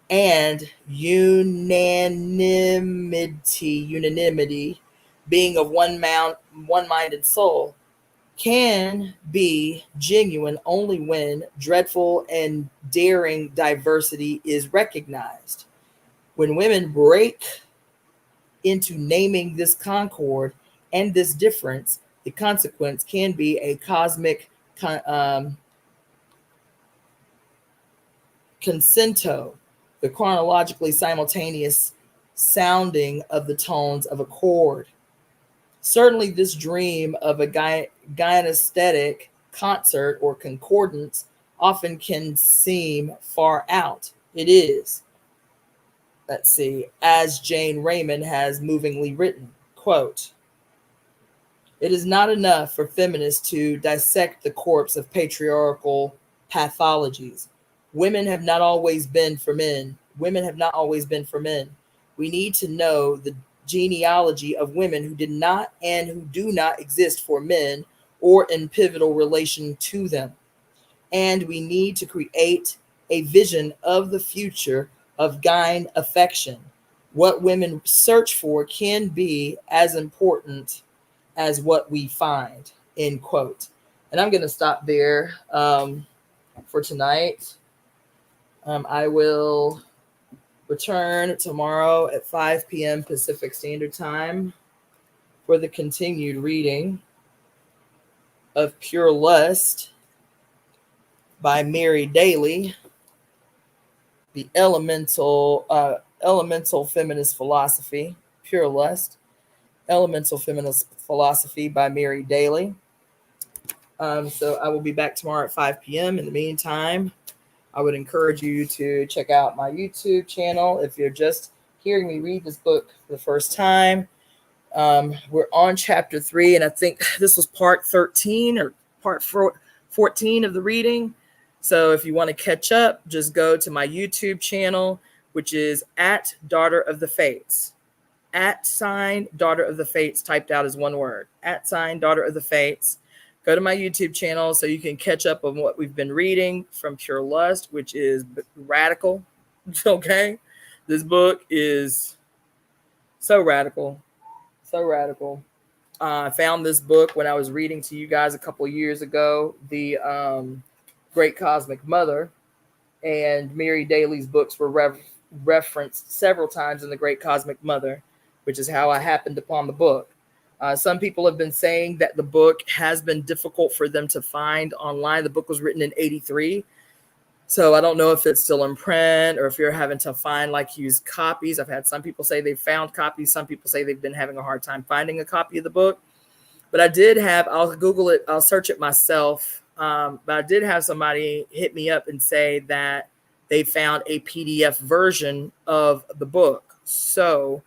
and unanimity, being of one mind and soul, can be genuine only when dreadful and daring diversity is recognized. When women break into naming this concord and this difference, the consequence can be a cosmic consento, the chronologically simultaneous sounding of the tones of a chord. Certainly, this dream of a gynesthetic concert or concordance often can seem far out. It is. Let's see, as Jane Raymond has movingly written, quote, it is not enough for feminists to dissect the corpse of patriarchal pathologies. Women have not always been for men. Women have not always been for men. We need to know the genealogy of women who did not and who do not exist for men or in pivotal relation to them. And we need to create a vision of the future of gyne affection. What women search for can be as important as what we find, end quote. And I'm going to stop there for tonight. I will return tomorrow at 5 p.m. Pacific Standard Time for the continued reading of Pure Lust by Mary Daly, the elemental feminist philosophy, Pure Lust, elemental feminist philosophy by Mary Daly. So I will be back tomorrow at 5 p.m. In the meantime, I would encourage you to check out my YouTube channel. If you're just hearing me read this book for the first time, we're on chapter 3, and I think this was part 13 or part 14 of the reading. So if you want to catch up, just go to my YouTube channel, which is at DaughterOfTheFates. @DaughterOfTheFates typed out as one word. @DaughterOfTheFates. Go to my YouTube channel so you can catch up on what we've been reading from Pure Lust, which is radical. Okay? This book is so radical. So radical. I found this book when I was reading to you guys a couple years ago, the Great Cosmic Mother, and Mary Daly's books were referenced several times in the Great Cosmic Mother, which is how I happened upon the book. Some people have been saying that the book has been difficult for them to find online. The book was written in 1983. So I don't know if it's still in print or if you're having to find used copies. I've had some people say they've found copies. Some people say they've been having a hard time finding a copy of the book. But I did have, I'll Google it, I'll search it myself. But I did have somebody hit me up and say that they found a PDF version of the book. So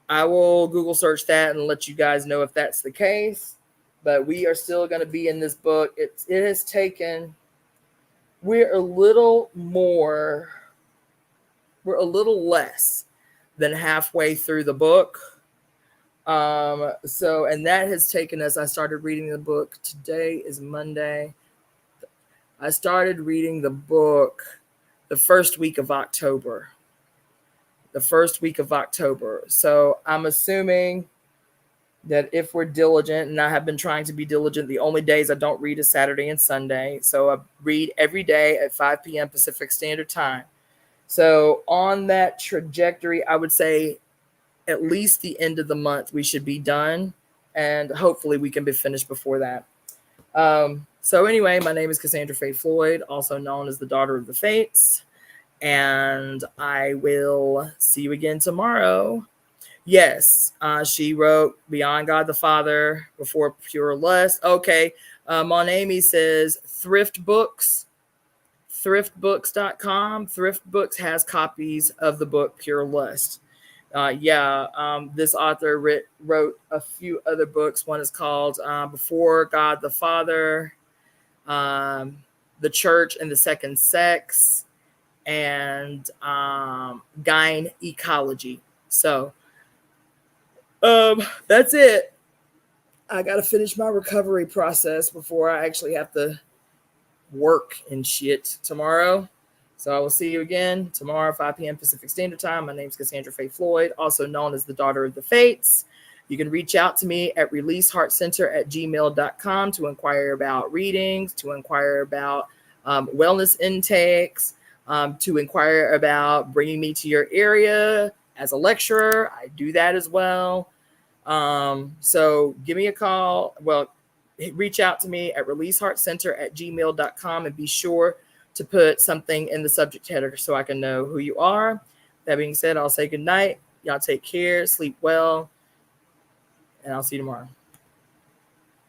I will Google search that and let you guys know if that's the case. But we are still going to be in this book. It has taken... We're a little less than halfway through the book. And that has taken us, I started reading the book. Today is Monday. I started reading the book the first week of October. So I'm assuming that if we're diligent, and I have been trying to be diligent, the only days I don't read is Saturday and Sunday. So I read every day at 5 p.m. Pacific Standard Time. So on that trajectory, I would say at least the end of the month, we should be done. And hopefully we can be finished before that. So anyway, my name is Cassandra Floyd, also known as the Daughter of the Fates. And I will see you again tomorrow. Yes, she wrote Beyond God the Father, Before Pure Lust. Okay, Mon Amy says Thrift Books, thriftbooks.com. Thrift Books has copies of the book Pure Lust. This author wrote a few other books. One is called Before God the Father, The Church and the Second Sex, and Gyne Ecology. So that's it. I got to finish my recovery process before I actually have to work and shit tomorrow. So I will see you again tomorrow, 5 p.m. Pacific Standard Time. My name is Cassandra Floyd, also known as the Daughter of the Fates. You can reach out to me at releaseheartcenter@gmail.com to inquire about readings, to inquire about wellness intakes, to inquire about bringing me to your area as a lecturer. I do that as well. So give me a call. Well, reach out to me at releaseheartcenter@gmail.com and be sure to put something in the subject header so I can know who you are. That being said, I'll say good night. Y'all take care, sleep well, and I'll see you tomorrow.